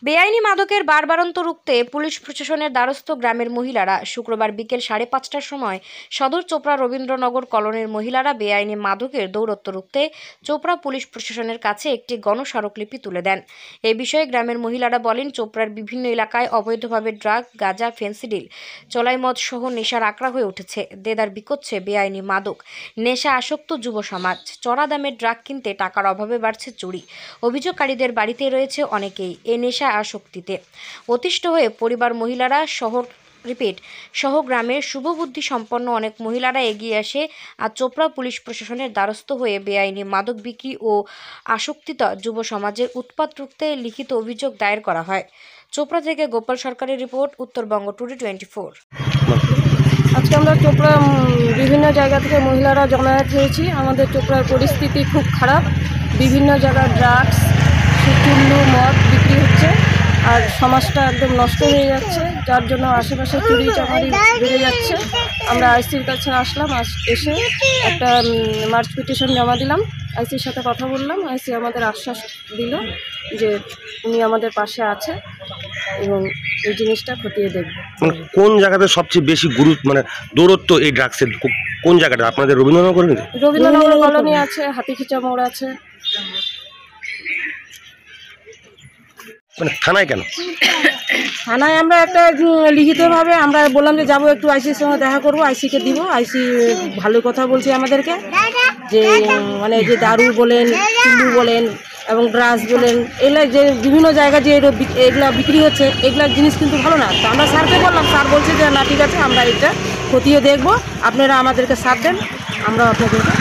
বেআইনি মাদকের বারবারন্ত রুখতে পুলিশ প্রশাসনের দ্বারস্থ গ্রামের মহিলারা। শুক্রবার বিকেল 5:30টার সময় সদর চোপড়া রবীন্দ্রনগর কলোনির মহিলারা বেআইনি মাদকের দৌরত্ব রুখতে চোপড়া পুলিশ প্রশাসনের কাছে একটি গণস্মারকলিপি তুলে দেন। এ বিষয়ে গ্রামের মহিলারা বলেন, চোপড়ার বিভিন্ন এলাকায় অবৈধভাবে ড্রাগ, গাঁজা, ফেন্সিডিল, চোলাই মদ সহ নেশার আকড়া হয়ে উঠেছে। দেদার বিকোচ্ছে বেআইনি মাদক, নেশা আসক্ত যুব সমাজ। চড়া দামে ড্রাগ কিনতে টাকার অভাবে বাড়ছে চুরি। অভিযোগকারীদের বাড়িতে রয়েছে অনেকেই এ নেশা আসক্তিতে অতিষ্ঠ হয়ে পরিবার মহিলারা সহ গ্রামের শুভবুদ্ধি সম্পন্ন অনেক মহিলারা এগিয়ে আসে আর চোপড়া পুলিশ প্রশাসনের দ্বারস্থ হয়ে বেআইনি মাদক বিক্রি ও আসক্তিত যুব সমাজের উৎপাত রুখতে লিখিত অভিযোগ দায়ের করা হয়। চোপড়া থেকে গোপাল সরকারের রিপোর্ট, উত্তরবঙ্গ টুডে 24। আজকে আমরা চোপড়া বিভিন্ন জায়গা থেকে মহিলারা জমায়েত হয়েছি। আমাদের চোপড়ার পরিস্থিতি খুব খারাপ। বিভিন্ন জায়গায় ড্রাগস, চুল্লু, মদ বিক্রি হচ্ছে আর সমাজটা একদম নষ্ট হয়ে যাচ্ছে, যার জন্য আশেপাশে চুরি চামারি বেড়ে যাচ্ছে। আমরা আইসির কাছে আসলাম, এসে একটা মার্চ পিটিশন জমা দিলাম। আইসির সাথে কথা বললাম। আইসি আমাদের আশ্বাস দিল যে উনি আমাদের পাশে আছে এবং এই জিনিসটা খতিয়ে দেখবে। কোন জায়গাতে সবচেয়ে বেশি দৌরত্ব এই ড্রাগসের? কোন জায়গাটা আপনাদের? রবীন্দ্রনগর কলোনি আছে, হাতিখিচা মোড় আছে। থানায় কেন? থানায় আমরা একটা লিখিতভাবে আমরা বললাম যে যাবো, একটু আইসির সঙ্গে দেখা করবো, আইসিকে দিব। আইসি ভালো কথা বলছে আমাদেরকে যে যে দারু বলেন, চুল্লু বলেন এবং ড্রাগস বলেন, এগুলো যে বিভিন্ন জায়গায় যে এগুলা বিক্রি হচ্ছে, এগুলার জিনিস কিন্তু ভালো না। তো আমরা স্যারকে বললাম, স্যার বলছে যে না, ঠিক আছে, আমরা এটা খতিয়ে দেখবো, আপনারা আমাদেরকে সাথ দেন, আমরা আপনাদেরকে